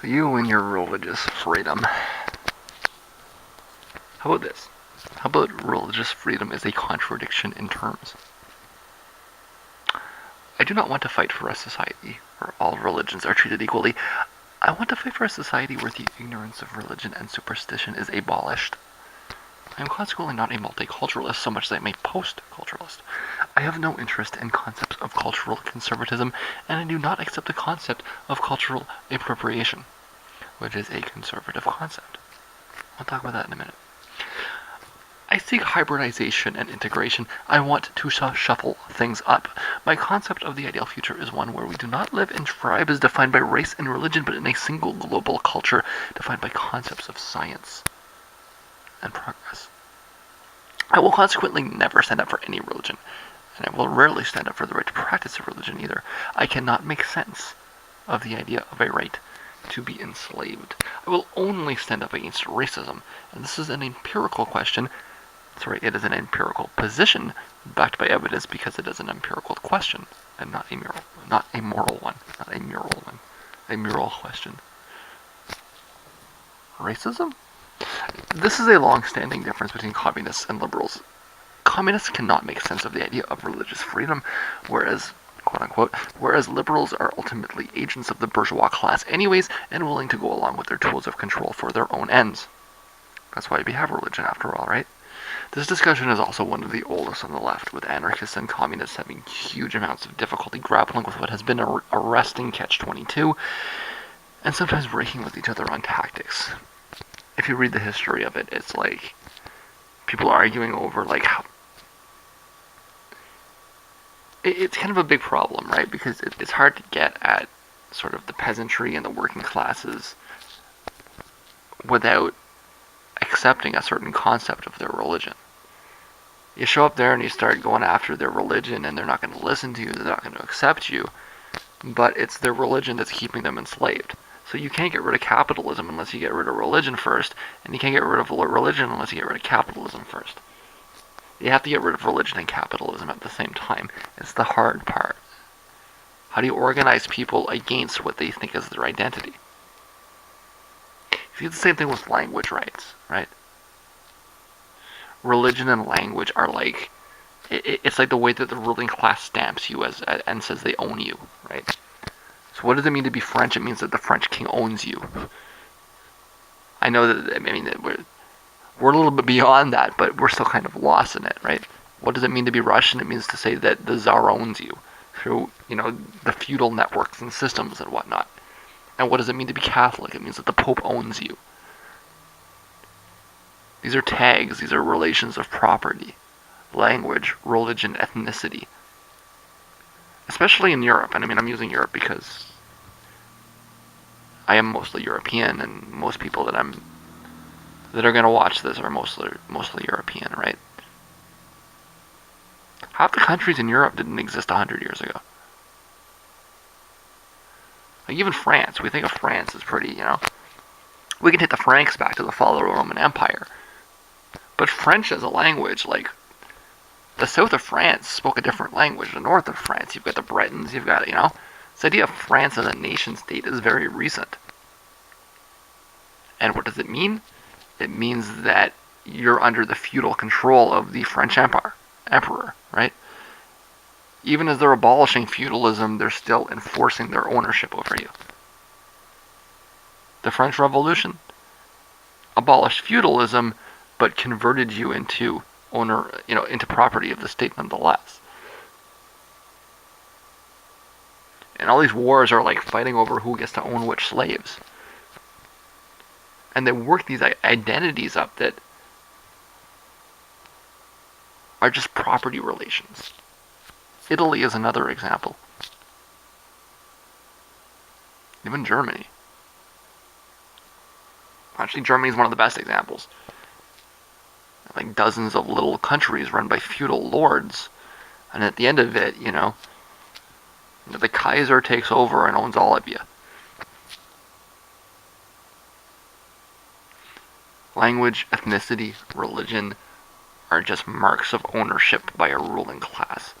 So you and your religious freedom. How about this? How about religious freedom is a contradiction in terms? I do not want to fight for a society where all religions are treated equally. I want to fight for a society where the ignorance of religion and superstition is abolished. I am consequently not a multiculturalist so much as I am a post-culturalist. I have no interest in concepts of cultural conservatism, and I do not accept the concept of cultural appropriation, which is a conservative concept. I'll talk about that in a minute. I seek hybridization and integration. I want to shuffle things up. My concept of the ideal future is one where we do not live in tribes defined by race and religion, but in a single global culture defined by concepts of science and progress. I will consequently never stand up for any religion, and I will rarely stand up for the right to practice a religion either. I cannot make sense of the idea of a right to be enslaved. I will only stand up against racism, and this is an empirical question. It is an empirical position backed by evidence because it is an empirical question and not a moral one, a moral question. Racism? This is a long-standing difference between communists and liberals. Communists cannot make sense of the idea of religious freedom, whereas, quote-unquote, liberals are ultimately agents of the bourgeois class anyways and willing to go along with their tools of control for their own ends. That's why we have religion after all, right? This discussion is also one of the oldest on the left, with anarchists and communists having huge amounts of difficulty grappling with what has been a arresting catch-22, and sometimes breaking with each other on tactics. If you read the history of it, it's like people arguing over like how it's kind of a big problem, right? Because it's hard to get at sort of the peasantry and the working classes without accepting a certain concept of their religion. You show up there and you start going after their religion, and they're not going to listen to you, they're not going to accept you, but it's their religion that's keeping them enslaved. So you can't get rid of capitalism unless you get rid of religion first, and you can't get rid of religion unless you get rid of capitalism first. You have to get rid of religion and capitalism at the same time. It's the hard part. How do you organize people against what they think is their identity? You see the same thing with language rights, right? Religion and language are like, it's like the way that the ruling class stamps you as and says they own you, right? So what does it mean to be French? It means that the French king owns you. I know that, I mean, that we're a little bit beyond that, but we're still kind of lost in it, right? What does it mean to be Russian? It means to say that the Tsar owns you through, the feudal networks and systems and whatnot. And what does it mean to be Catholic? It means that the Pope owns you. These are tags, these are relations of property, language, religion, ethnicity. Especially in Europe, and I mean I'm using Europe because I am mostly European, and most people that are going to watch this are mostly European, right? Half the countries in Europe didn't exist 100 years ago. Like even France, we think of France as pretty, we can take the Franks back to the fall of the Roman Empire. But French as a language, like, the south of France spoke a different language. The north of France, you've got the Bretons, you've got, this idea of France as a nation state is very recent. And what does it mean? It means that you're under the feudal control of the French emperor, right? Even as they're abolishing feudalism, they're still enforcing their ownership over you. The French Revolution abolished feudalism, but converted you into into property of the state nonetheless. And all these wars are like fighting over who gets to own which slaves. And they work these identities up that are just property relations. Italy is another example. Even Germany. Actually, Germany is one of the best examples. Like dozens of little countries run by feudal lords, and at the end of it, the Kaiser takes over and owns all of you. Language, ethnicity, religion are just marks of ownership by a ruling class.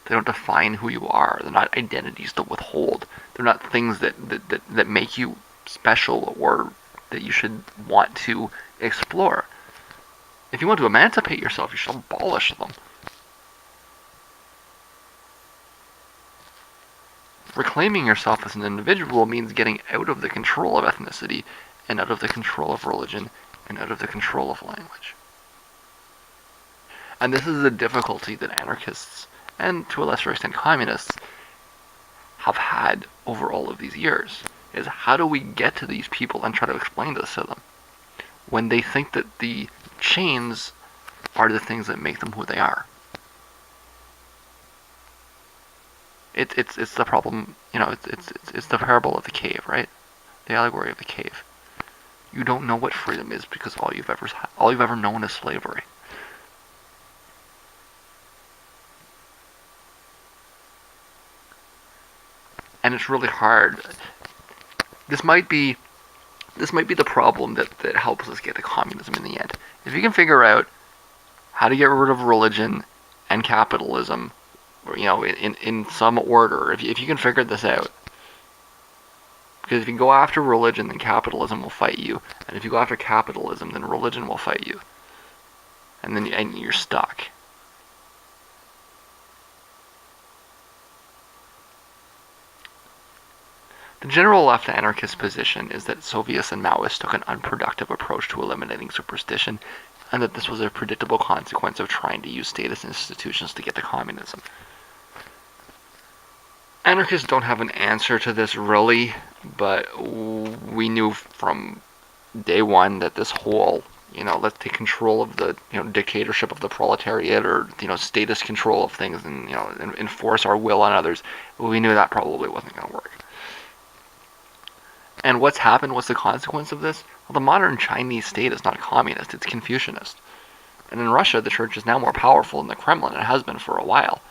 They don't define who you are. They're not identities to withhold. They're not things that make you special or that you should want to explore. If you want to emancipate yourself, you should abolish them. Reclaiming yourself as an individual means getting out of the control of ethnicity, and out of the control of religion, and out of the control of language. And this is a difficulty that anarchists, and to a lesser extent communists, have had over all of these years, is how do we get to these people and try to explain this to them when they think that the chains are the things that make them who they are. It's the problem, it's the parable of the cave, right? The allegory of the cave. You don't know what freedom is because all you've ever known is slavery. And it's really hard. This might be the problem that helps us get to communism in the end. If you can figure out how to get rid of religion and capitalism, or, in some order, if you can figure this out. Because if you go after religion, then capitalism will fight you. And if you go after capitalism, then religion will fight you. And you're stuck. The general left anarchist position is that Soviets and Maoists took an unproductive approach to eliminating superstition, and that this was a predictable consequence of trying to use status institutions to get to communism. Anarchists don't have an answer to this really, but we knew from day one that this whole, let's take control of the, dictatorship of the proletariat, or, status control of things, and, enforce our will on others. We knew that probably wasn't going to work. And what's happened? What's the consequence of this? Well, the modern Chinese state is not communist, it's Confucianist. And in Russia, the church is now more powerful than the Kremlin, and has been for a while.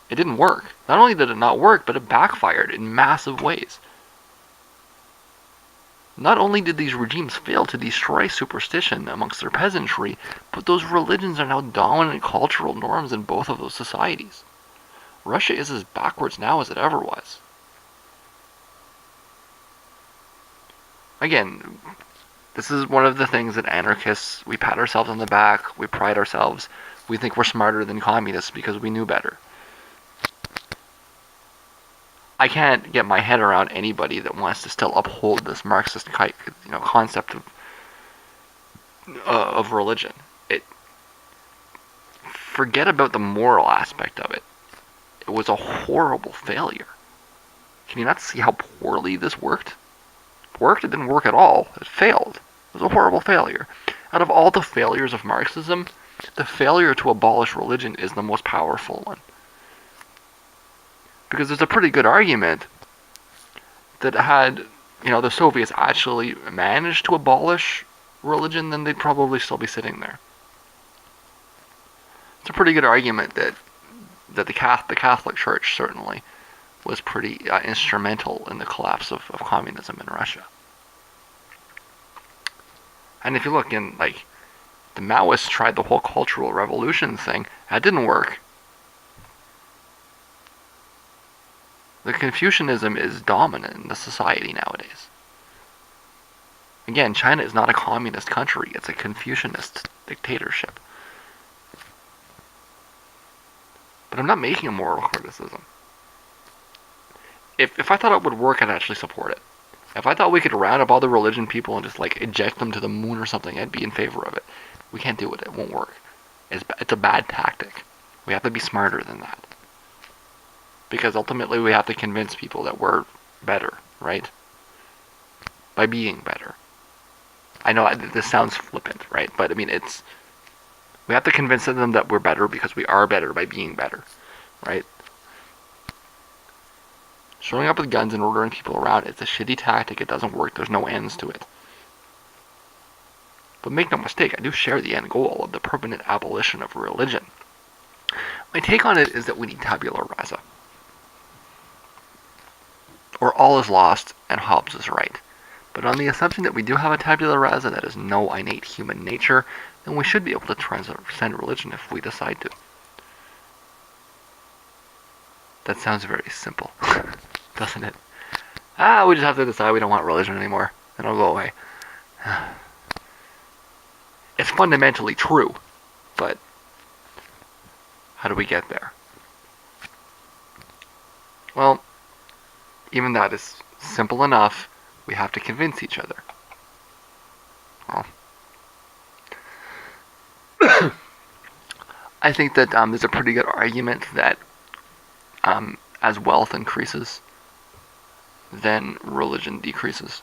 It didn't work. Not only did it not work, but it backfired in massive ways. Not only did these regimes fail to destroy superstition amongst their peasantry, but those religions are now dominant cultural norms in both of those societies. Russia is as backwards now as it ever was. Again, this is one of the things that anarchists, we pat ourselves on the back, we pride ourselves, we think we're smarter than communists because we knew better. I can't get my head around anybody that wants to still uphold this Marxist concept of religion. Forget about the moral aspect of it. It was a horrible failure. Can you not see how poorly this worked? It didn't work at all. It failed. It was a horrible failure. Out of all the failures of Marxism, the failure to abolish religion is the most powerful one. Because there's a pretty good argument that had, the Soviets actually managed to abolish religion, then they'd probably still be sitting there. It's a pretty good argument that the Catholic Church certainly was pretty instrumental in the collapse of communism in Russia. And if you look in, the Maoists tried the whole Cultural Revolution thing. That didn't work. The Confucianism is dominant in the society nowadays. Again, China is not a communist country. It's a Confucianist dictatorship. But I'm not making a moral criticism. If I thought it would work, I'd actually support it. If I thought we could round up all the religion people and just eject them to the moon or something, I'd be in favor of it. We can't do it. It won't work. It's a bad tactic. We have to be smarter than that. Because ultimately we have to convince people that we're better, right? By being better. I know this sounds flippant, right? But we have to convince them that we're better because we are better by being better, right? Showing up with guns and ordering people around, it's a shitty tactic, it doesn't work, there's no ends to it. But make no mistake, I do share the end goal of the permanent abolition of religion. My take on it is that we need tabula rasa. Or all is lost and Hobbes is right. But on the assumption that we do have a tabula rasa that is no innate human nature, then we should be able to transcend religion if we decide to. That sounds very simple, doesn't it? We just have to decide we don't want religion anymore, and it'll go away. It's fundamentally true, but how do we get there? Well, even that is simple enough. We have to convince each other. Well, I think that there's a pretty good argument that as wealth increases, then religion decreases.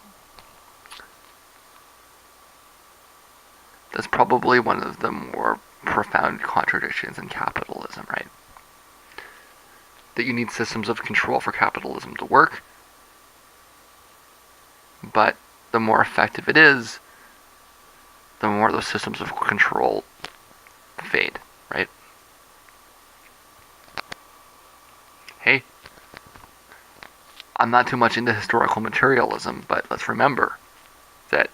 That's probably one of the more profound contradictions in capitalism, right? That you need systems of control for capitalism to work, but the more effective it is, the more those systems of control fade, right? Hey, I'm not too much into historical materialism, but let's remember that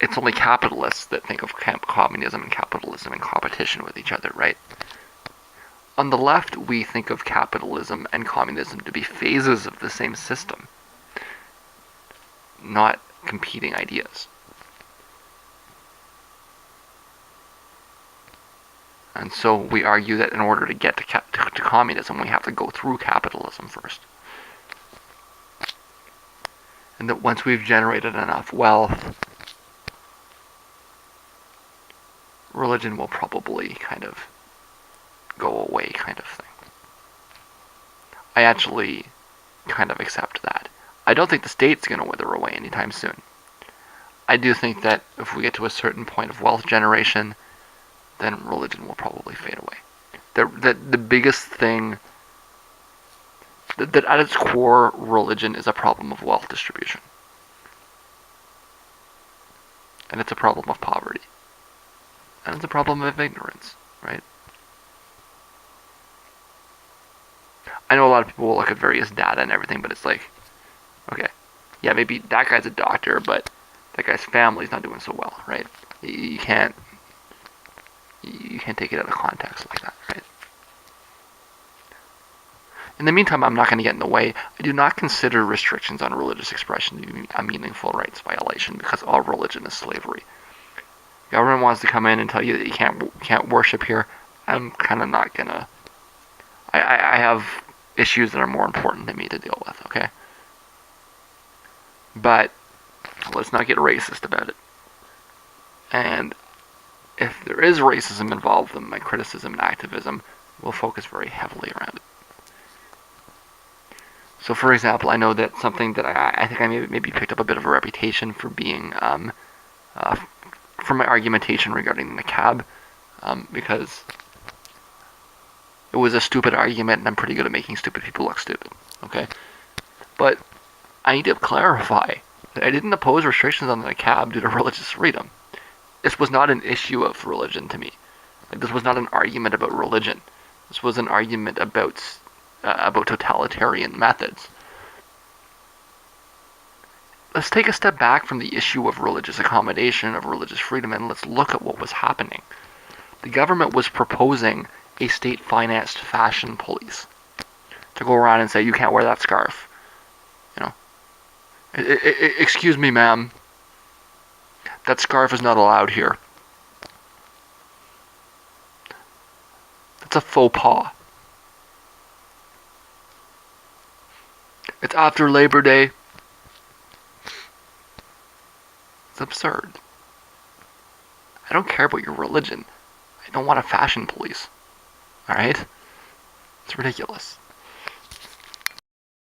it's only capitalists that think of communism and capitalism in competition with each other, right? On the left, we think of capitalism and communism to be phases of the same system, not competing ideas. And so we argue that in order to get to communism, we have to go through capitalism first. And that once we've generated enough wealth, religion will probably kind of go away, kind of thing. I actually kind of accept that. I don't think the state's going to wither away anytime soon. I do think that if we get to a certain point of wealth generation, then religion will probably fade away. The biggest thing, that at its core, religion is a problem of wealth distribution. And it's a problem of poverty. And it's a problem of ignorance, right? I know a lot of people will look at various data and everything, but it's like, okay, yeah, maybe that guy's a doctor, but that guy's family's not doing so well, right? You can't take it out of context like that, right? In the meantime, I'm not going to get in the way. I do not consider restrictions on religious expression to be a meaningful rights violation because all religion is slavery. Government wants to come in and tell you that you can't worship here. I'm kind of not gonna. I have issues that are more important than me to deal with. Okay, but let's not get racist about it. And if there is racism involved, then my criticism and activism will focus very heavily around it. So, for example, I know that something that I think I maybe picked up a bit of a reputation for being for my argumentation regarding the cab, because it was a stupid argument, and I'm pretty good at making stupid people look stupid. Okay, but I need to clarify that I didn't oppose restrictions on the cab due to religious freedom. This was not an issue of religion to me. Like, this was not an argument about religion. This was an argument about totalitarian methods. Let's take a step back from the issue of religious accommodation, of religious freedom, and let's look at what was happening. The government was proposing a state-financed fashion police to go around and say, you can't wear that scarf. You know, excuse me, ma'am, that scarf is not allowed here. That's a faux pas. It's after Labor Day. It's absurd. I don't care about your religion. I don't want a fashion police. Alright? It's ridiculous.